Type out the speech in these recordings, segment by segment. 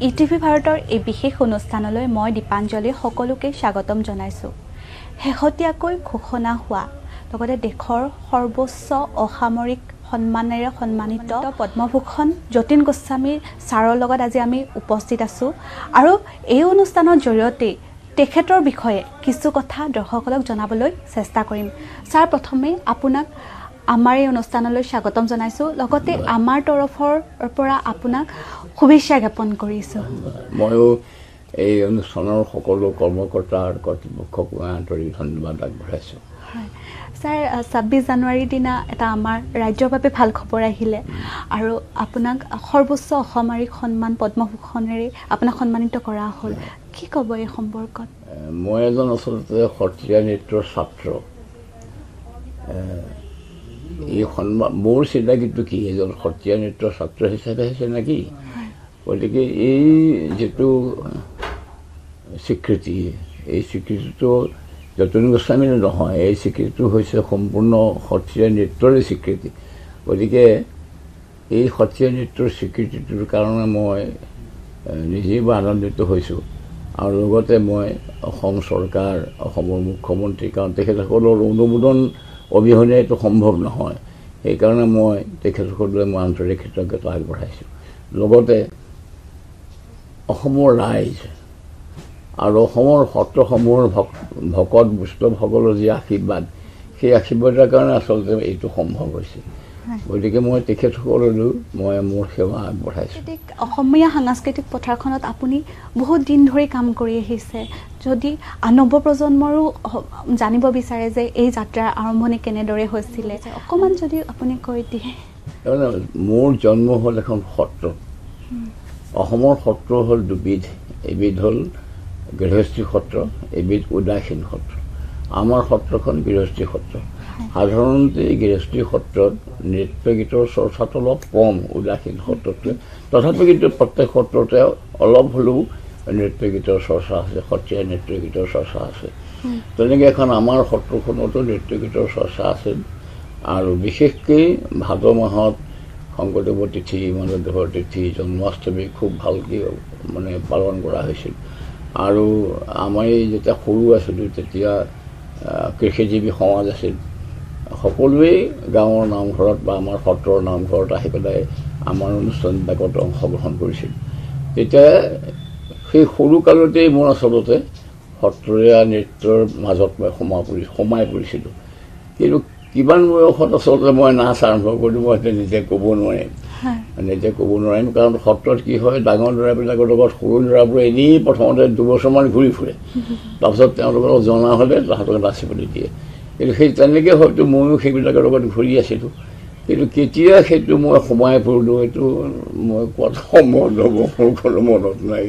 ETV ভাৰতৰ এই বিশেষ অনুষ্ঠানলৈ মই দীপাঞ্জলি সকলোকে স্বাগতম জনাইছোঁ। শেহতীয়াকৈ ঘোষণা হোৱা লগতে দেশৰ সৰ্বোচ্চ অসামৰিক সন্মানেৰে সন্মানিত পদ্মভূষণ যতীন গোস্বামীৰ ছাৰৰ লগত আজি আমি উপস্থিত আছোঁ আৰু এই অনুষ্ঠানৰ জৰিয়তে তেখেতৰ বিষয়ে কিছু কথা দৰ্শকসকলক জনাবলৈ চেষ্টা কৰিম। ছাৰ, প্ৰথমে আপোনাক আমাৰ এই অনুষ্ঠানলৈ স্বাগতম জনাইছোঁ, লগতে আমাৰ তৰফৰ পৰা আপোনাক শুভেচ্ছা জ্ঞাপন কৰিছোঁ। ময়ো এই অনুষ্ঠানৰ সকলো কৰ্মকৰ্তা আৰু কৰ্তৃপক্ষক আন্তৰিক ধন্যবাদ আগবঢ়াইছোঁ। হয় ছাৰ, ২৬ জানুৱাৰীৰ দিনা এটা আমাৰ ৰাজ্যৰ বাবে ভাল খবৰ আহিলে আৰু আপোনাক সৰ্বোচ্চ অসামৰিক সন্মান পদ্মভূষণেৰে আপোনাক সন্মানিত কৰা হ'ল। কি ক'ব এই সম্পৰ্কত? মই এজন আচলতে সত্ৰীয়া নৃত্যৰ ছাত্ৰ। এই সন্মান মোৰ চিনাকিটো কি, এজন সত্ৰীয়া নৃত্যৰ ছাত্ৰ হিচাপে চিনাকি। গতিকে এই যিটো স্বীকৃতি, এই স্বীকৃতিটো যতীন গোস্বামীৰ নহয়, এই স্বীকৃতিটো হৈছে সম্পূৰ্ণ সত্ৰীয়া নৃত্যৰে স্বীকৃতি। গতিকে এই সত্ৰীয়া নৃত্যৰ স্বীকৃতিটোৰ কাৰণে মই নিজেই আনন্দিত হৈছোঁ আৰু লগতে মই অসম চৰকাৰ, অসমৰ মুখ্যমন্ত্ৰী, কাৰণ তেখেতসকলৰ অনুমোদন অবিহনে এইটো সম্ভৱ নহয়, সেইকাৰণে মই তেখেতসকললৈ মই আন্তৰিক কৃতজ্ঞতা আগবঢ়াইছোঁ। লগতে অসমৰ ৰাইজ আৰু অসমৰ সত্ৰসমূহৰ ভকত বৈষ্ণৱসকলৰ যি আশীৰ্বাদ, সেই আশীৰ্বাদৰ কাৰণে আচলতে এইটো সম্ভৱ হৈছে। গতিকে মই তেখেতসকললৈও মই মোৰ সেৱা আগবঢ়াইছোঁ। অসমীয়া সাংস্কৃতিক পথাৰখনত আপুনি বহুত দিন ধৰি কাম কৰি আহিছে। যদি নৱপ্ৰজন্মৰো জানিব বিচাৰে যে এই যাত্ৰাৰ আৰম্ভণি কেনেদৰে হৈছিলে, অকণমান যদি আপুনি কৈ দিয়ে। মোৰ জন্ম হ'ল এখন সত্ৰ। অসমৰ সত্ৰ হ'ল দুবিধ, এবিধ হ'ল গৃহস্থী সত্ৰ, এবিধ উদাসীন সত্ৰ। আমাৰ সত্ৰখন গৃহস্থী সত্ৰ। সাধাৰণতে গৃহস্থী সত্ৰত নৃত্য গীতৰ চৰ্চাটো অলপ কম উদাসীন সত্ৰতকৈ, তথাপি কিন্তু প্ৰত্যেক সত্ৰতে অলপ হ'লেও নৃত্য গীতৰ চৰ্চা আছে, সত্ৰীয়া নৃত্য গীতৰ চৰ্চা আছে। তেনেকৈ এখন আমাৰ সত্ৰখনতো নৃত্য গীতৰ চৰ্চা আছিল আৰু বিশেষকৈ ভাদ মাহত শংকৰদেৱৰ তিথি, মাধৱদেৱৰ তিথি, জন্মাষ্টমী খুব ভালকৈ মানে পালন কৰা হৈছিল। আৰু আমাৰ যেতিয়া সৰু আছিলোঁ তেতিয়া কৃষিজীৱী সমাজ আছিল, সকলোৱেই গাঁৱৰ নামঘৰত বা আমাৰ সত্ৰৰ নামঘৰত আহি পেলাই আমাৰ অনুষ্ঠানবিলাকত অংশগ্ৰহণ কৰিছিল। তেতিয়া সেই সৰুকালতেই মোৰ আচলতে সত্ৰীয়া নৃত্যৰ মাজত মই সোমাই পৰিছিলোঁ। কিন্তু কিমান বয়সত আচলতে মই নাচ আৰম্ভ কৰিলোঁ মই নিজে ক'ব নোৱাৰিম, কাৰণ সত্ৰত কি হয়, ডাঙৰ ল'ৰাবিলাকৰ লগত সৰু ল'ৰাবোৰে এনেই প্ৰথমতে দুবছৰমান ঘূৰি ফুৰে, তাৰপিছত তেওঁলোকৰ লগত জনা হ'লে তাহাঁতক নাচিবলৈ দিয়ে। কিন্তু সেই তেনেকৈ হয়তো ময়ো সেইবিলাকৰ লগত ঘূৰি আছিলোঁ, কিন্তু কেতিয়া সেইটো মই সোমাই পৰিলোঁ এইটো মই কোৱাত সম্ভৱ নহ'ব, মোৰ কোনো মনত নাই।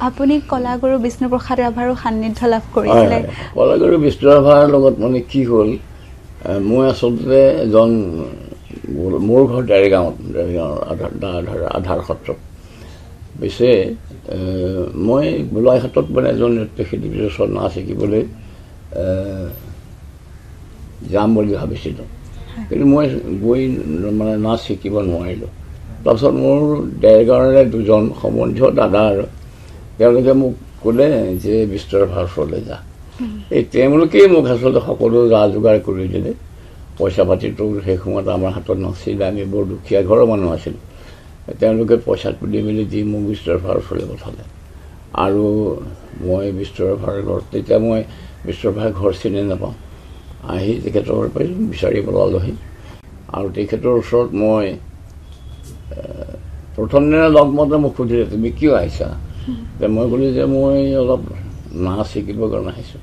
আপুনি কলাগুৰু বিষ্ণুপ্ৰসাদ ৰাভাৰো সান্নিধ্য লাভ কৰিছিলে। কলাগুৰু বিষ্ণু ৰাভাৰ লগত মানে কি হ'ল, মই আচলতে এজন, মোৰ ঘৰ দেৰগাঁৱত, আধাৰ সত্ৰত। পিছে মই গোলাঘাটত মানে এজন নৃত্যশিল্পীৰ ওচৰত নাচ শিকিবলৈ যাম বুলি ভাবিছিলোঁ, কিন্তু মই গৈ মানে নাচ শিকিব নোৱাৰিলোঁ। তাৰপিছত মোৰ দেৰগাঁৱৰে দুজন সম্বন্ধীয় দাদা আৰু তেওঁলোকে মোক ক'লে যে বিষ্ণু ৰাভাৰ ওচৰলৈ যা। এই তেওঁলোকেই মোক আচলতে সকলো যা যোগাৰ কৰি দিলে। পইচা পাতিটো সেই সময়ত আমাৰ হাতত নাছিলে, আমি বৰ দুখীয়া ঘৰৰ মানুহ আছিলোঁ। তেওঁলোকে পইচা তুলি মেলি দি মোক বিষ্ণু ৰাভাৰ ওচৰলৈ পঠালে আৰু মই বিষ্ণু ৰাভাৰ ঘৰত, তেতিয়া মই বিষ্ণু ৰাভাৰ ঘৰ চিনি নাপাওঁ, আহি তেখেতৰ বিচাৰি পেলালোহি আৰু তেখেতৰ ওচৰত মই প্ৰথম দিনা লগ মতে মোক সুধিলে তুমি কিয় আহিছা? মই ক'লোঁ যে মই অলপ নাচ শিকিবৰ কাৰণে আহিছোঁ।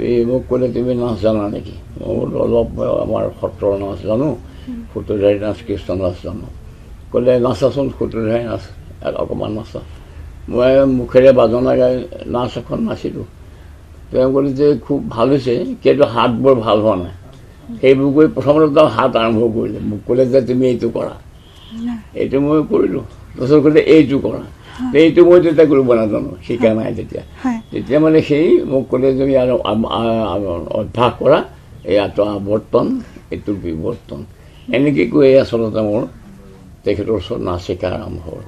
এই মোক ক'লে তুমি নাচ জানা নেকি? মই বোলো অলপ আমাৰ সত্ৰৰ নাচ জানো, সূত্ৰধাৰী নাচ, কৃষ্ণ নাচ জানো। ক'লে নাচাচোন সূত্ৰধাৰী নাচ, অকণমান নাচা। মই মুখেৰে বাজনা গাই নাচ এখন নাচিলোঁ। তেওঁ ক'লে যে খুব ভাল হৈছে, কিন্তু হাতবোৰ ভাল হোৱা নাই। সেইবোৰ কৰি প্ৰথমতে হাত আৰম্ভ কৰিলে, মোক ক'লে যে তুমি এইটো কৰা, এইটো মই কৰিলোঁ। তাৰপিছত ক'লে এইটো কৰা, এইটো মই তেতিয়া কৰিব নাজানো, শিকা নাই তেতিয়া মানে সেই মোক ক'লে যে অভ্যাস কৰা, এইটো আৱৰ্তন, এইটো বিৱৰ্তন, এনেকৈ কৈ আচলতে মোৰ তেখেতৰ ওচৰত নাচ শিকা আৰম্ভ হ'ল।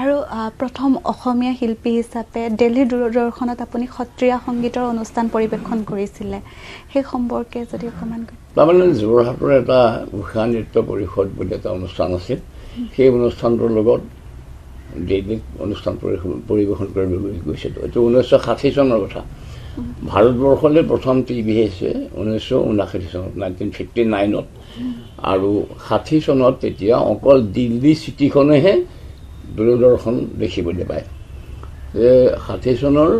আৰু প্ৰথম অসমীয়া শিল্পী হিচাপে দিল্লী দূৰদৰ্শনত আপুনি সত্ৰীয়া সংগীতৰ অনুষ্ঠান পৰিৱেশন কৰিছিলে, সেই সম্পৰ্কে যদি অকণমান তাৰমানে যোৰহাটৰ এটা উষা নৃত্য পৰিষদ বুলি এটা অনুষ্ঠান আছিল, সেই অনুষ্ঠানটোৰ লগত দিল্লীত অনুষ্ঠান পৰিৱেশন কৰিবলৈ গৈছিলোঁ। এইটো 1960 চনৰ কথা। ভাৰতবৰ্ষলৈ প্ৰথম টিভি আহিছে 1959 চনত, 1959ত। আৰু 60 চনত তেতিয়া অকল দিল্লী চিটিখনেহে দূৰদৰ্শন দেখিবলৈ পায়। 60 চনৰ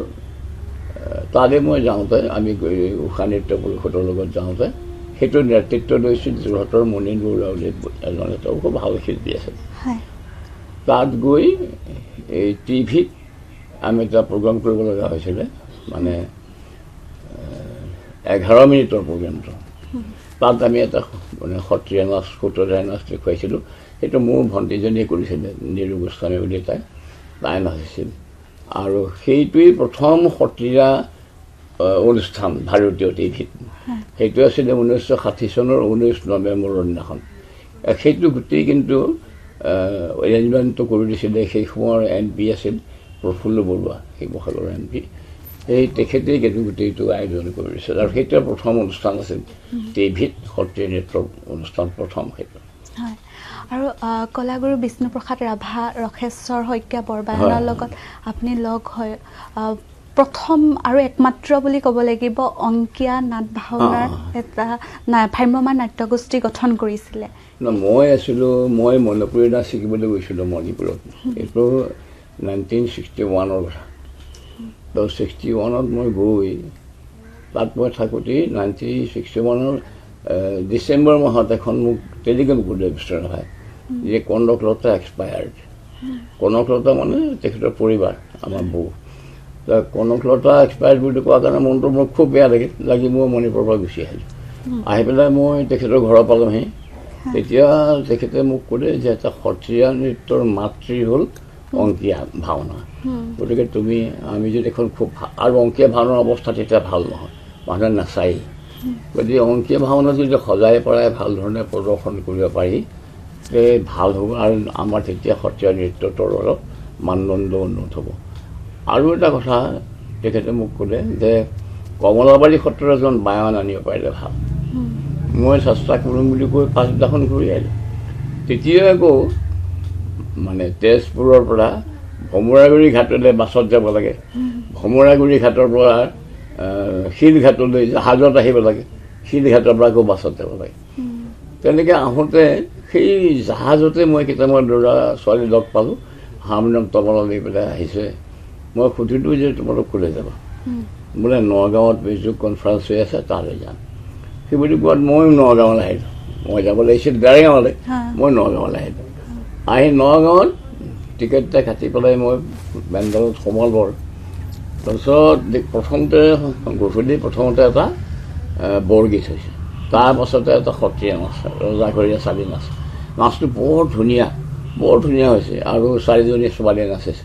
তালৈ মই যাওঁতে, আমি উষা নৃত্য পৰিষদৰ লগত যাওঁতে, সেইটো নেতৃত্ব লৈছিল যোৰহাটৰ মনিন বৰুৱা বুলি এজন এটা খুব ভাল শিল্পী আছে। তাত গৈ এই টিভিত আমি এটা প্ৰগ্ৰাম কৰিব লগা হৈছিলে, মানে 11 মিনিটৰ প্ৰগ্ৰামটো। তাত আমি এটা মানে সত্ৰীয়া নাচ, সূত্ৰধাৰী নাচ দেখুৱাইছিলোঁ। সেইটো মোৰ ভণ্টিজনীয়ে কৰিছিলে, নিৰু গোস্বামী বুলি তাই নাচিছিল। আৰু সেইটোৱেই প্ৰথম সত্ৰীয়া অনুষ্ঠান ভাৰতীয় টিভিত। সেইটো আছিলে 1960 চনৰ 19 নৱেম্বৰৰ দিনাখন। সেইটো গোটেই কিন্তু এৰেঞ্জমেণ্টটো কৰি দিছিলে সেই সময়ৰ MP আছিল প্ৰফুল্ল বৰুৱা, শিৱসাগৰৰ MP। সেই তেখেতেই কিন্তু গোটেইটো আয়োজন কৰি দিছিল। আৰু সেইটোৱে প্ৰথম অনুষ্ঠান আছিল টিভিত, সত্ৰীয়া নৃত্যৰ অনুষ্ঠান প্ৰথম সেইটো। হয়। আৰু কলাগুৰু বিষ্ণুপ্ৰসাদ ৰাভা, ৰসেশ্বৰ শইকীয়া বৰবায়নৰ লগত আপুনি লগ হৈ প্ৰথম আৰু একমাত্ৰ বুলি ক'ব লাগিব অংকীয়া নাট ভাওনাৰ এটা ভ্ৰাম্যমাণ নাট্যগোষ্ঠী গঠন কৰিছিলে। মই মণিপুৰী নাচ শিকিবলৈ গৈছিলোঁ মণিপুৰত। এইটো 1961ৰ কথা। তো 61ত মই গৈ তাত মই থাকোঁতেই 1961ৰ ডিচেম্বৰ মাহত এখন মোক টেলিগ্ৰাম কৰিলে বিষ্ণুৰাভাই যে কনকলতা এক্সপায়াৰ্ড। কনকলতা মানে তেখেতৰ পৰিবাৰ, আমাৰ বৌ। কনকলতা এক্সপায়াৰ্ড বুলি কোৱাৰ কাৰণে মনটো মোৰ খুব বেয়া লাগি মই মণিপুৰৰ পৰা গুচি আহিলোঁ। আহি পেলাই মই তেখেতৰ ঘৰৰ পালোঁহি। তেতিয়া তেখেতে মোক ক'লে যে এটা সত্ৰীয়া নৃত্যৰ মাতৃ হ'ল অংকীয়া ভাওনা, গতিকে আমি যদি এখন খুব আৰু অংকীয়া ভাওনাৰ অৱস্থা তেতিয়া ভাল নহয়, মানুহে নাচায়। গতিকে অংকীয়া ভাওনা যদি সজাই পৰাই ভাল ধৰণে প্ৰদৰ্শন কৰিব পাৰি ভাল হ'ব, আৰু আমাৰ তেতিয়া সত্ৰীয়া নৃত্যটোৰ অলপ মানদণ্ড উন্নত হ'ব। আৰু এটা কথা তেখেতে মোক ক'লে যে কমলাবাৰী সত্ৰৰ এজন বায়ন আনিব পাৰিলে ভাল। মই চেষ্টা কৰিম বুলি কৈ পাছদিনাখন ঘূৰি আহিলোঁ। তেতিয়া আকৌ মানে তেজপুৰৰ পৰা ভমৰাগুৰি ঘাটলৈ বাছত যাব লাগে, ভমৰাগুৰি ঘাটৰ পৰা শিলঘাটলৈ জাহাজত আহিব লাগে, শিলঘাটৰ পৰা আকৌ বাছত যাব লাগে। তেনেকৈ আহোঁতে সেই জাহাজতে মই কেইটামান ল'ৰা ছোৱালী লগ পালোঁ, হাৰমনিয়াম তবলা লৈ পেলাই আহিছে। মই সুধিলোঁ যে তোমালোক ক'লৈ যাবা? বোলে নগাঁৱত বিজু কনফাৰেঞ্চ হৈ আছে, তালৈ যাম। সেই বুলি কোৱাত ময়ো নগাঁৱলৈ আহিলোঁ। মই যাব লাগিছিল দেৰগাঁৱলৈ, মই নগাঁৱলৈ আহিলোঁ। আহি নগাঁৱত টিকেট এটা কাটি পেলাই মই বেণ্ডালত সোমাল বৰ। তাৰপিছত গধূলি প্ৰথমতে এটা বৰগীত হৈছে, তাৰপাছতে এটা সত্ৰীয়া নাচ, ৰজাঘৰীয়া চালি নাচ। নাচটো বৰ ধুনীয়া হৈছে আৰু 4জনী ছোৱালীয়ে নাচিছে।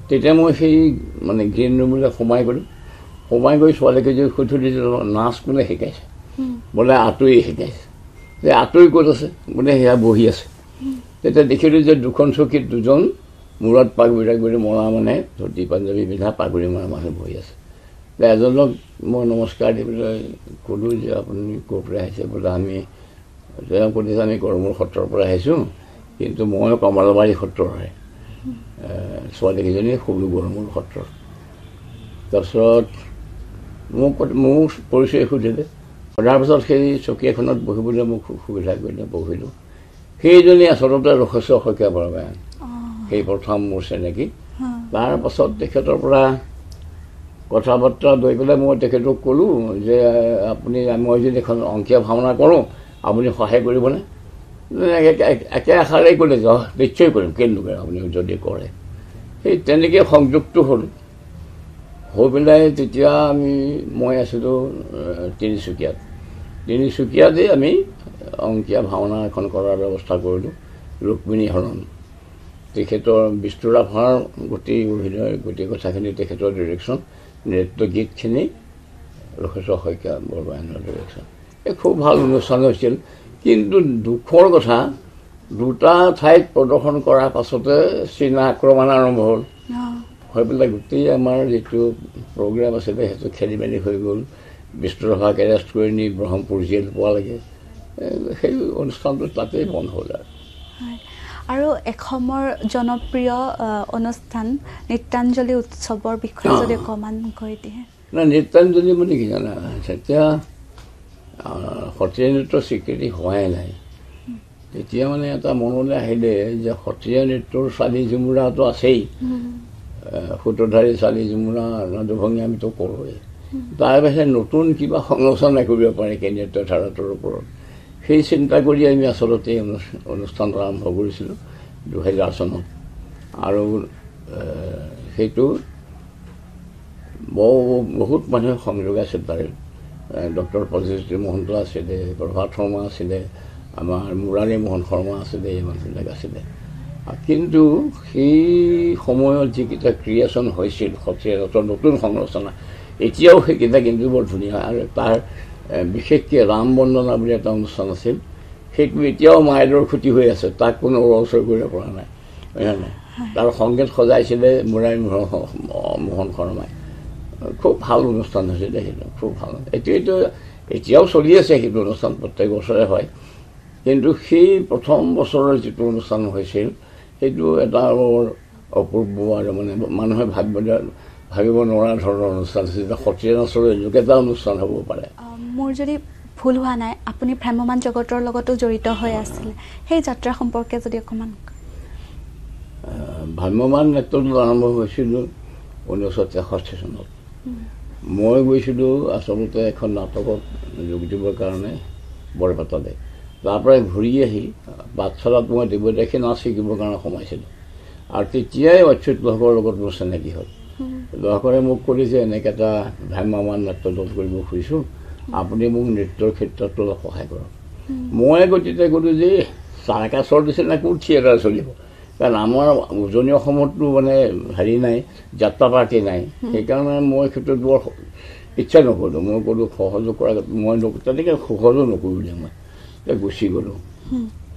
তেতিয়া মই সেই মানে গ্ৰীণ ৰুমলৈ সোমাই গৈ ছোৱালীকেইজনীক সুধিলোঁ যে নাচ কোনে শিকাইছে? বোলে আঁতৰি শিকাইছে। যে আঁতৰি ক'ত আছে? বোলে সেয়া বহি আছে। তেতিয়া দেখিলোঁ যে দুখন চকীত দুজন মূৰত পাগুৰি মৰা মানে ধুতি পাঞ্জাবী পিন্ধা পাগুৰি মৰা মানুহ বহি আছে। এজনক মই নমস্কাৰ দি পেলাই ক'লোঁ যে আপুনি ক'ৰ পৰা আহিছে? বোলে তেওঁ সুধিছে আমি গড়মূৰ সত্ৰৰ পৰা আহিছোঁ, কিন্তু মই কমলাবাৰী সত্ৰৰ হয়। ছোৱালীকেইজনী সৰু গড়মূৰ সত্ৰৰ। তাৰপিছত মোক পৰিচয় সুধিলে, সোধাৰ পিছত সেই চকী এখনত বহিবলৈ মোক সুবিধা কৰিলে, বহিলোঁ। সেইজনী আচলতে ৰসেশ্বৰ শইকীয়া বৰবায়ন, সেই প্ৰথম মোৰ চিনাকি। তাৰপাছত তেখেতৰ পৰা কথা বাৰ্তা লৈ পেলাই মই তেখেতক ক'লোঁ যে মই যদি এখন অংকীয়া ভাওনা কৰোঁ, আপুনি সহায় কৰিবনে? একে আশাৰেই ক'লে যে নিশ্চয় কৰিম, কেনেকৈ আপুনি যদি কৰে। সেই তেনেকৈ সংযোগটো হ'ল। হৈ পেলাই তেতিয়া মই আছিলোঁ তিনিচুকীয়াতে আমি অংকীয়া ভাওনা এখন কৰাৰ ব্যৱস্থা কৰিলোঁ। ৰুক্মিণী হৰণ, তেখেতৰ বিষ্ণুৰাভাৰ গোটেই অভিনয়, গোটেই কথাখিনি তেখেতৰ ডিৰেকশ্যন, নৃত্য গীতখিনি ৰসেশ্বৰ শইকীয়া বৰবায়নৰ ডিৰেকশ্যন। খুব ভাল অনুষ্ঠান হৈছিল। কিন্তু দুখৰ কথা দুটা ঠাইত প্ৰদৰ্শন কৰাৰ পাছতে চীনা আক্ৰমণ আৰম্ভ হ'ল হৈ পেলাই গোটেই আমাৰ যিটো প্ৰগ্ৰেম আছিলে সেইটো খেলি মেলি হৈ গ'ল বিষ্ণুৰাভাক এৰেষ্ট কৰি নি ব্ৰহ্মপুৰ জেল পোৱালৈকে সেই অনুষ্ঠানটো তাতেই বন্ধ হ'ল আৰু এসময়ৰ জনপ্ৰিয় অনুষ্ঠান নৃত্যাঞ্জলি উৎসৱৰ বিষয়ে যদি অকণমান কৈ দিয়ে না নৃত্যাঞ্জলি মানে কি জানা তেতিয়া সত্ৰীয়া নৃত্যৰ স্বীকৃতি হোৱাই নাই তেতিয়া মানে এটা মনলৈ আহিলে যে সত্ৰীয়া নৃত্যৰ চালি ঝুমুৰাটো আছেই সূত্ৰধাৰী চালি ঝুমুৰা নাদুভংগী আমিতো কৰোঁৱেই তাৰ বাহিৰে নতুন কিবা সংৰচনা কৰিব পাৰে কি নৃত্য ধাৰাটোৰ ওপৰত সেই চিন্তা কৰি আমি আচলতে অনুষ্ঠানটো আৰম্ভ কৰিছিলোঁ 2000 চনত আৰু সেইটো বহুত মানুহে সংযোগ আছিল তাৰে ডক্টৰ পজিটিভ মহন্ত আছিলে প্ৰভাত শৰ্মা আছিলে আমাৰ মুৰাৰী মোহন শৰ্মা আছিলে এই মানুহবিলাক আছিলে কিন্তু সেই সময়ত যিকেইটা ক্ৰিয়েশ্যন হৈছিল সত্ৰীয়া নৃত্যৰ নতুন সংৰচনা এতিয়াও সেইকেইটা কিন্তু বৰ ধুনীয়া আৰু তাৰ বিশেষকৈ ৰাম বন্দনা বুলি এটা অনুষ্ঠান আছিল সেইটো এতিয়াও মাইলৰ খুঁটি হৈ আছে তাক কোনো ওচৰ কৰিব পৰা নাই হয়নে তাৰ সংগীত সজাইছিলে মুৰাৰী মোহন শৰ্মাই খুব ভাল অনুষ্ঠান হৈছিলে সেইটো খুব ভাল এইটো এতিয়াও চলি আছে সেইটো অনুষ্ঠান প্ৰত্যেক বছৰে হয় কিন্তু সেই প্ৰথম বছৰৰ যিটো অনুষ্ঠান হৈছিল সেইটো এটা অপূৰ্ব আৰু মানে মানুহে ভাবিব নোৱাৰা ধৰণৰ অনুষ্ঠান আছিল সত্ৰীয়া নাচৰ এনেকুৱা এটা অনুষ্ঠান হ'ব পাৰে মোৰ যদি ভুল হোৱা নাই আপুনি ভ্ৰাম্যমান জগতৰ লগতো জড়িত হৈ আছিল সেই যাত্ৰা সম্পৰ্কে যদি অকণমান ভ্ৰাম্যমান নৃত্যটো আৰম্ভ হৈছিল 1963 চনত মই গৈছিলোঁ আচলতে এখন নাটকত যোগ দিবৰ কাৰণে বৰপেটাতে তাৰ পৰাই ঘূৰি আহি বাটচৰাত মই দেৱদাসী নাচ শিকিবৰ কাৰণে সোমাইছিলোঁ আৰু তেতিয়াই অচ্যুত লহকৰ লগত মোৰ চিনাকি হ'ল লহকৰে মোক ক'লে যে এনেকৈ এটা ভ্ৰাম্যমান নৃত্য দল কৰিব খুজিছোঁ আপুনি মোক নৃত্যৰ ক্ষেত্ৰত অলপ সহায় কৰক মই গতিকে ক'লোঁ যে চাৰ্কাছৰ নিচিনা কোন থিয়েটাৰ চলিব কাৰণ আমাৰ উজনি অসমততো মানে হেৰি নাই যাত্ৰা পাৰ্টি নাই সেইকাৰণে মই ক্ষেত্ৰত বৰ ইচ্ছা নকৰিলোঁ মই ক'লোঁ সহযোগ কৰা মই তেনেকৈ সহযোগ নকৰিলোঁ মই গুচি গ'লোঁ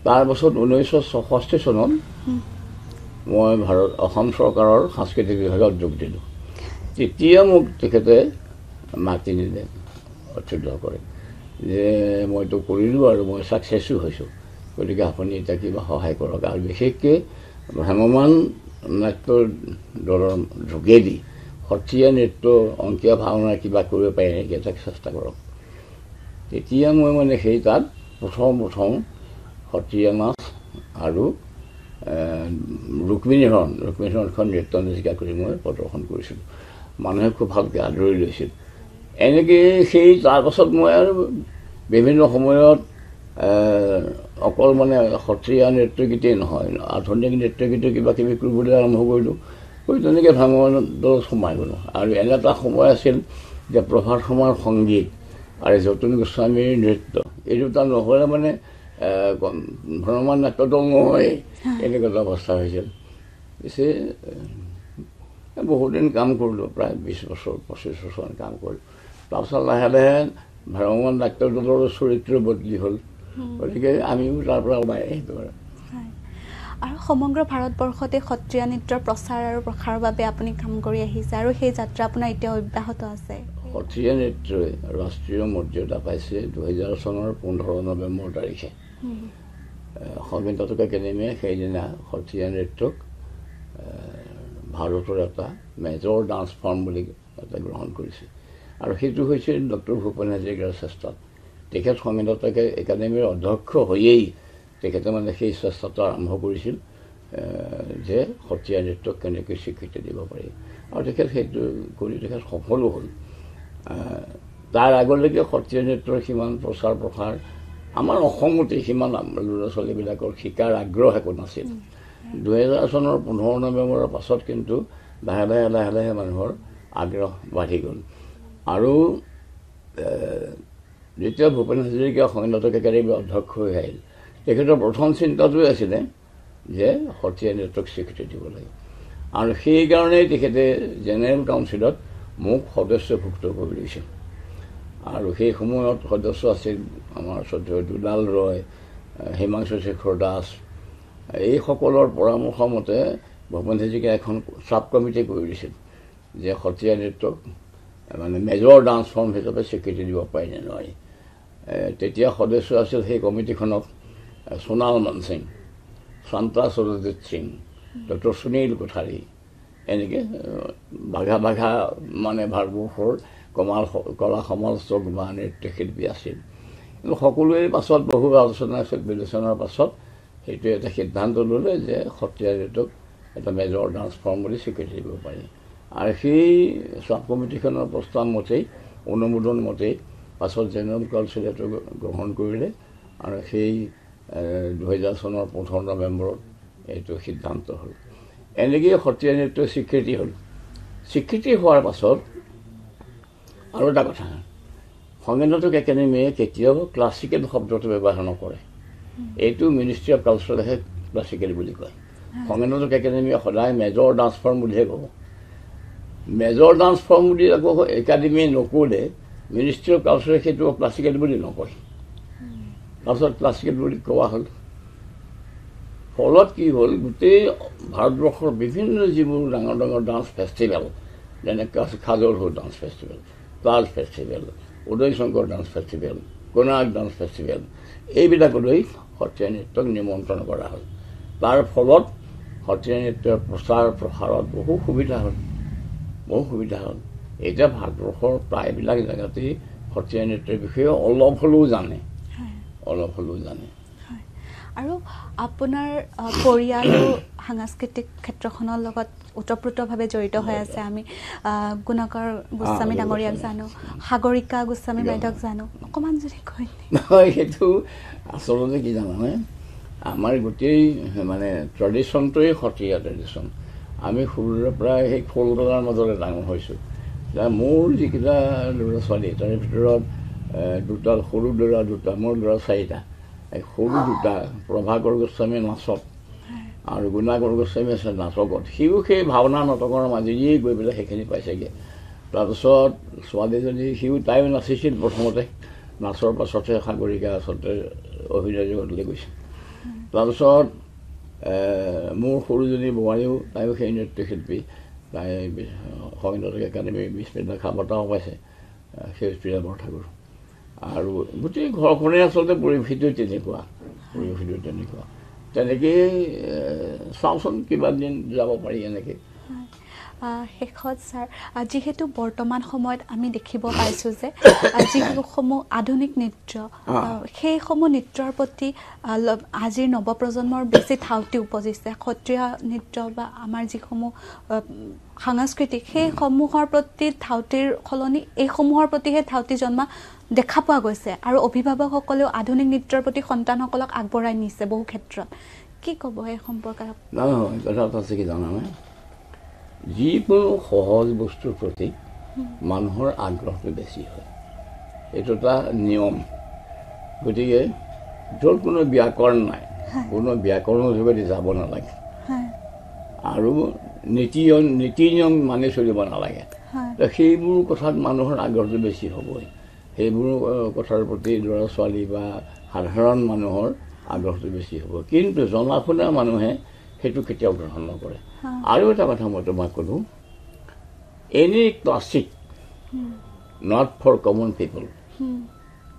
তাৰপাছত 1964 চনত মই অসম চৰকাৰৰ সাংস্কৃতিক বিভাগত যোগ দিলোঁ তেতিয়া মোক তেখেতে মাতি নিলে অচ্যুত কৰে যে মইতো কৰিলোঁ আৰু মই ছাকচেছো হৈছোঁ গতিকে আপুনি এতিয়া কিবা সহায় কৰক আৰু বিশেষকৈ ভ্ৰাম্যমান নাট্য দলৰ যোগেদি সত্ৰীয়া নৃত্য অংকীয়া ভাওনা কিবা কৰিব পাৰে নেকি এটা চেষ্টা কৰক তেতিয়া মই মানে সেই তাত প্ৰথম সত্ৰীয়া নাচ আৰু ৰুক্মিণীহৰণখন নৃত্য নিজিকা কৰি মই প্ৰদৰ্শন কৰিছিলোঁ মানুহে খুব ভালকৈ আদৰি লৈছিল এনেকৈ সেই তাৰপাছত মই আৰু বিভিন্ন সময়ত অকল মানে সত্ৰীয়া নৃত্যগীতেই নহয় আধুনিক নৃত্যগীত কিবা কিবি কৰিবলৈ আৰম্ভ কৰিলোঁ কৰি তেনেকৈ ভ্ৰাম্যমান দলত সোমাই গ'লোঁ আৰু এনে এটা সময় আছিল যে প্ৰভাত শৰ্মাৰ সংগীত আৰু যতীন গোস্বামীৰ নৃত্য এই দুটা নহ'লে মানে ভ্ৰাম্যমান নাট্য দল নহয় এনেকুৱা এটা অৱস্থা হৈছিল পিছে বহুদিন কাম কৰিলোঁ প্ৰায় 20 বছৰ 25 বছৰমান কাম কৰিলোঁ তাৰপিছত লাহে লাহে ভ্ৰাম্যমান নাট্য দলৰ চৰিত্ৰ বদলি হ'ল গতিকে আমিও তাৰ পৰা ওলাই আহিলোঁ আৰু সমগ্ৰ ভাৰতবৰ্ষতে সত্ৰীয়া নৃত্যৰ প্ৰচাৰ আৰু প্ৰসাৰৰ বাবে আপুনি কাম কৰি আহিছে আৰু সেই যাত্ৰা আপোনাৰ এতিয়া অব্যাহত আছে সত্ৰীয়া নৃত্যই ৰাষ্ট্ৰীয় মৰ্যাদা পাইছে 2000 চনৰ 15 নৱেম্বৰ তাৰিখে অসমীয়া নাটক একাডেমীয়ে সেইদিনা সত্ৰীয়া নৃত্যক ভাৰতৰ এটা মেজৰ ডান্স ফৰ্ম বুলি এটা গ্ৰহণ কৰিছে আৰু সেইটো হৈছে ডক্টৰ ভূপেন হাজৰিকাৰ চেষ্টাত তেখেত অসমীয়া নাটক একাডেমীৰ অধ্যক্ষ হৈয়েই তেখেতে মানে সেই চেষ্টাটো আৰম্ভ কৰিছিল যে সত্ৰীয়া নৃত্যক কেনেকৈ স্বীকৃতি দিব পাৰি আৰু তেখেত সেইটো কৰি তেখেত সফলো হ'ল তাৰ আগলৈকে সত্ৰীয়া নৃত্যৰ সিমান প্ৰচাৰ প্ৰসাৰ আমাৰ অসমতে সিমান ল'ৰা ছোৱালীবিলাকৰ শিকাৰ আগ্ৰহ একো নাছিল 2000 চনৰ 15 নৱেম্বৰৰ পাছত কিন্তু লাহে লাহে মানুহৰ আগ্ৰহ বাঢ়ি গ'ল আৰু যেতিয়া ভূপেন হাজৰিকা অসমীয়া নাটক একাডেমীৰ অধ্যক্ষ হৈ আহিল তেখেতৰ প্ৰথম চিন্তাটোৱে আছিলে যে সত্ৰীয়া নৃত্যক স্বীকৃতি দিব লাগে আৰু সেইকাৰণেই তেখেতে জেনেৰেল কাউন্সিলত মোক সদস্যভুক্ত কৰি লৈছিল আৰু সেই সময়ত সদস্য আছিল আমাৰ শ্ৰদ্ধেয় দুলাল ৰয় হিমাংশু শেখৰ দাস এই সকলৰ পৰামৰ্শ মতে ভূপেন হাজৰিকাই এখন চাব কমিটি কৰি দিছিল যে সত্ৰীয়া নৃত্যক মানে মেজৰ ডান্স ফৰ্ম হিচাপে স্বীকৃতি দিব পাৰি নে নোৱাৰি। তেতিয়া সদস্য আছিল সেই কমিটিখনত সোণাল মানসিং, শান্তা সৰজিৎ সিং, ডক্টৰ সুনীল কোঠাৰী, এনেকৈ বাঘা বাঘা মানে ভাৰতবৰ্ষৰ কলা সমালোচক বা নৃত্যশিল্পী আছিল। কিন্তু সকলোৰে পাছত বহু আলোচনা বিবেচনাৰ পাছত সেইটো এটা সিদ্ধান্ত ল'লে যে সত্ৰীয়া নৃত্যক এটা মেজৰ ডান্স ফৰ্ম বুলি স্বীকৃতি দিব পাৰি। আৰু সেই চাব কমিটিখনৰ প্ৰস্তাৱ মতেই অনুমোদন মতেই পাছত জেনেৰেল কাউন্সিলেটো গ্ৰহণ কৰিলে আৰু সেই 2000 চনৰ 15 নৱেম্বৰত এইটো সিদ্ধান্ত হ'ল। এনেকৈয়ে সত্ৰীয়া নৃত্যৰ স্বীকৃতি হ'ল। স্বীকৃতি হোৱাৰ পাছত আৰু এটা কথা, সংগীত নাটক একাডেমীয়ে কেতিয়াও ক্লাছিকেল শব্দটো ব্যৱহাৰ নকৰে। এইটো মিনিষ্ট্ৰী অফ কালচাৰেলহে ক্লাছিকেল বুলি কয়। সংগীত নাটক একাডেমীয়ে সদায় মেজৰ ডান্স ফৰ্ম বুলিহে ক'ব। মেজৰ ডান্স ফৰ্ম বুলি আকৌ একাডেমীয়ে নক'লে মিনিষ্ট্ৰী অফ কালচাৰে সেইটো ক্লাছিকেল বুলি নকয়। তাৰপিছত ক্লাছিকেল বুলি কোৱা হ'ল। ফলত কি হ'ল, গোটেই ভাৰতবৰ্ষৰ বিভিন্ন যিবোৰ ডাঙৰ ডাঙৰ ডান্স ফেষ্টিভেল, যেনে Khajuraho dance festival, Taj festival, Uday Shankar dance festival, Konark dance festival, এইবিলাকলৈ সত্ৰীয়া নৃত্যক নিমন্ত্ৰণ কৰা হ'ল। তাৰ ফলত সত্ৰীয়া নৃত্যৰ প্ৰচাৰ প্ৰসাৰত বহু সুবিধা হ'ল। এতিয়া ভাৰতবৰ্ষৰ প্ৰায়বিলাক জেগাতেই সত্ৰীয়া নৃত্যৰ বিষয়ে অলপ হ'লেও জানে। আৰু আপোনাৰ পৰিয়ালো সাংস্কৃতিক ক্ষেত্ৰখনৰ লগত ওতঃপ্ৰোতভাৱে জড়িত হৈ আছে। আমি গুণকৰ গোস্বামী ডাঙৰীয়াক জানো, সাগৰিকা গোস্বামী বাইদেউক জানো, অকণমান যদি কয়। নহয়, সেইটো আচলতে কি জানানে, আমাৰ গোটেই মানে ট্ৰেডিশ্যনটোৱেই সত্ৰীয়া ট্ৰেডিশ্যন। আমি সৰুৰে পৰাই সেই খোলতালৰ মাজতে ডাঙৰ হৈছোঁ। মোৰ যিকেইটা ল'ৰা ছোৱালী তাৰে ভিতৰত দুটা সৰু ল'ৰা, মোৰ ল'ৰা 4টা। এই সৰু দুটা প্ৰভাকৰ গোস্বামী নাচত আৰু গুণাকৰ গোস্বামী আছে নাটকত। সিও সেই ভাওনা নাটকৰ মাজেদিয়ে গৈ পেলাই সেইখিনি পাইছেগৈ। তাৰপিছত ছোৱালীজনী তাইও নাচিছিল প্ৰথমতে, নাচৰ পাছতহে সাগৰিকা আচলতে অভিনয় জগতলৈ গৈছে। তাৰপিছত মোৰ সৰুজনী বোৱাৰীও, তাইও সেই নৃত্যশিল্পী। তাই সংগীত নাটক একাডেমী 20 মিনিট খাবতাও পাইছে, সেউজপ্ৰিয়া বৰঠাকুৰ। আৰু গোটেই ঘৰখনেই আচলতে পৰিৱেশটো তেনেকুৱা। তেনেকেই চাওঁচোন কিমান দিন যাব পাৰি এনেকৈ। শেষত ছাৰ, যিহেতু বৰ্তমান সময়ত আমি দেখিব পাইছোঁ যে যিসমূহ আধুনিক নৃত্য, সেইসমূহ নৃত্যৰ প্ৰতি আজিৰ নৱপ্ৰজন্মৰ বেছি ধাউতি উপজিছে। সত্ৰীয়া নৃত্য বা আমাৰ যিসমূহ সাংস্কৃতিক, সেইসমূহৰ প্ৰতি ধাউতিৰ সলনি এইসমূহৰ প্ৰতিহে ধাউতি জন্মা দেখা পোৱা গৈছে। আৰু অভিভাৱকসকলেও আধুনিক নৃত্যৰ প্ৰতি সন্তানসকলক আগবঢ়াই নিছে বহু ক্ষেত্ৰত। কি ক'ব এই সম্পৰ্কত? নহয়, কথা আছে কি জানানে, যিকোনো সহজ বস্তুৰ প্ৰতি মানুহৰ আগ্ৰহটো বেছি হয়। এইটো এটা নিয়ম। গতিকে য'ত কোনো ব্যাকৰণ নাই, কোনো ব্যাকৰণৰ যোগেদি যাব নালাগে আৰু নীতি নিয়ম মানি চলিব নালাগে। সেইবোৰ কথাত মানুহৰ আগ্ৰহটো বেছি হ'বই। সেইবোৰ কথাৰ প্ৰতি ল'ৰা ছোৱালী বা সাধাৰণ মানুহৰ আগ্ৰহটো বেছি হ'ব। কিন্তু জনা শুনা মানুহে সেইটো কেতিয়াও গ্ৰহণ নকৰে। আৰু এটা কথা মই তোমাক ক'লোঁ, any classic not for common people.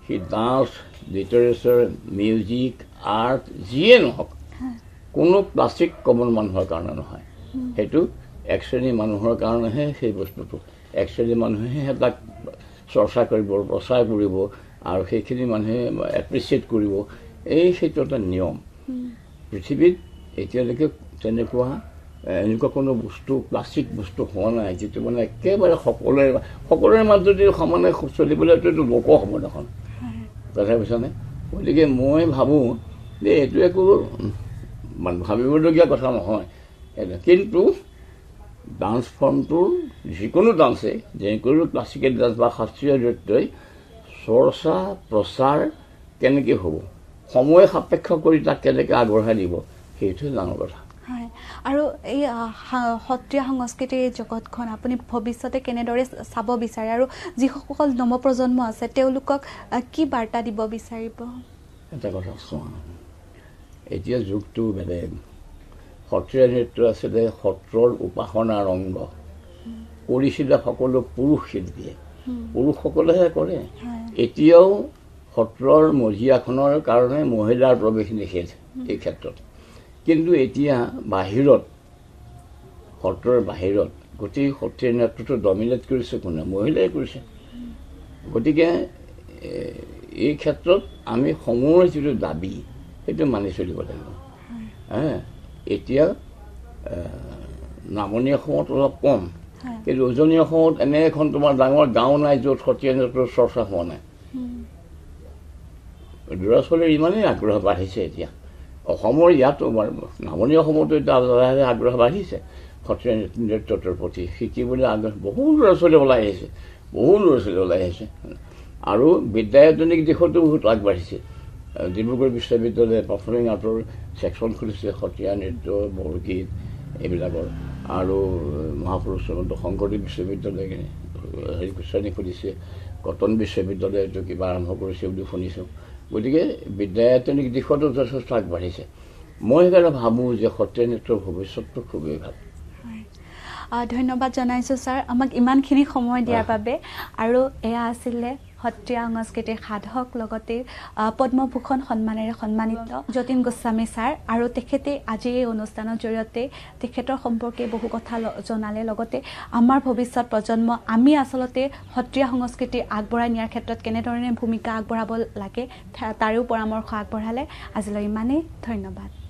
সি ডান্স, লিটাৰেচাৰ, মিউজিক, আৰ্ট যিয়ে নহওক, কোনো ক্লাছিক কমন মানুহৰ কাৰণে নহয়। সেইটো এক শ্ৰেণীৰ মানুহৰ কাৰণেহে সেই বস্তুটো। এক শ্ৰেণীৰ মানুহেহে তাক চৰ্চা কৰিব, প্ৰচাৰ কৰিব আৰু সেইখিনি মানুহে এপ্ৰিচিয়েট কৰিব। সেইটো এটা নিয়ম। পৃথিৱীত এতিয়ালৈকে এনেকুৱা কোনো বস্তু ক্লাছিক বস্তু হোৱা নাই যিটো মানে একেবাৰে সকলোৰে মাজতে সমানে চলিবলৈতো এইটো লোক হ'ব দেখোন। কথা বুজিছানে? গতিকে মই ভাবোঁ যে এইটো একো ভাবিবলগীয়া কথা নহয়। কিন্তু ডান্স ফৰ্মটোৰ যিকোনো ডান্সে, যিকোনো ক্লাছিকেল ডান্স বা শাস্ত্ৰীয় নৃত্যই চৰ্চা প্ৰচাৰ কেনেকৈ হ'ব, সময় সাপেক্ষ কৰি তাক কেনেকৈ আগবঢ়াই দিব, সেইটোৱে ডাঙৰ কথা। হয়। আৰু এই সত্ৰীয়া সংস্কৃতিৰ জগতখন আপুনি ভৱিষ্যতে কেনেদৰে চাব বিচাৰে, আৰু যিসকল নৱপ্ৰজন্ম আছে তেওঁলোকক কি বাৰ্তা দিব বিচাৰিব? এটা কথা চোৱা, এতিয়া যুগটো বেলেগ। সত্ৰীয়া নৃত্য আছিলে সত্ৰৰ উপাসনাৰ অংগ। কৰিছিলে সকলো পুৰুষ শিল্পীয়ে, পুৰুষসকলেহে কৰে। এতিয়াও সত্ৰৰ মজিয়াখনৰ কাৰণে মহিলাৰ প্ৰৱেশ নিষেধ এই ক্ষেত্ৰত। কিন্তু এতিয়া বাহিৰত, সত্ৰৰ বাহিৰত গোটেই সত্ৰীয়া নৃত্যটো ডমিনেট কৰিছে কোনে? মহিলাই কৰিছে। গতিকে এই ক্ষেত্ৰত আমি সময়ৰ যিটো দাবী সেইটো মানি চলিব লাগিব। এতিয়া নামনি অসমত অলপ কম, কিন্তু উজনি অসমত এনে এখন তোমাৰ ডাঙৰ গাঁও নাই য'ত সত্ৰীয়া নৃত্যৰ চৰ্চা হোৱা নাই। ল'ৰা ছোৱালীৰ ইমানেই আগ্ৰহ বাঢ়িছে এতিয়া। অসমৰ ইয়াতো নামনি অসমতো এতিয়া লাহে লাহে আগ্ৰহ বাঢ়িছে সত্ৰীয়া নৃত্যটোৰ প্ৰতি শিকিবলৈ আগ্ৰহ। বহু ল'ৰা ছোৱালী ওলাই আহিছে, আৰু বিদ্যায়তনিক দিশতো বহুত আগবাঢ়িছে। ডিব্ৰুগড় বিশ্ববিদ্যালয়ে পাৰফৰ্মিং আৰ্টৰ ছেকশ্যন খুলিছে সত্ৰীয়া নৃত্য, বৰগীত এইবিলাকৰ। আৰু মহাপুৰুষ শ্ৰীমন্ত শংকৰদেৱ বিশ্ববিদ্যালয়ে শ্ৰেণী খুলিছে। কটন বিশ্ববিদ্যালয়তো কিবা আৰম্ভ কৰিছে বুলি শুনিছোঁ। গতিকে বিদ্যায়তনিক দিশতো যথেষ্ট আগবাঢ়িছে। মই সেইকাৰণে ভাবোঁ যে সত্ৰীয়া নৃত্যৰ ভৱিষ্যতটো খুবেই ভাল। ধন্যবাদ জনাইছোঁ ছাৰ আমাক ইমানখিনি সময় দিয়াৰ বাবে। আৰু এয়া আছিলে সত্ৰীয়া সংস্কৃতিৰ সাধক, লগতে পদ্মভূষণ সন্মানেৰে সন্মানিত যতীন গোস্বামী ছাৰ। আৰু তেখেতে আজি এই অনুষ্ঠানৰ জৰিয়তে তেখেতৰ সম্পৰ্কে বহু কথা জনালে। লগতে আমাৰ ভৱিষ্যত প্ৰজন্ম, আমি আচলতে সত্ৰীয়া সংস্কৃতি আগবঢ়াই নিয়াৰ ক্ষেত্ৰত কেনেধৰণে ভূমিকা আগবঢ়াব লাগে তাৰো পৰামৰ্শ আগবঢ়ালে। আজিলৈ ইমানেই, ধন্যবাদ।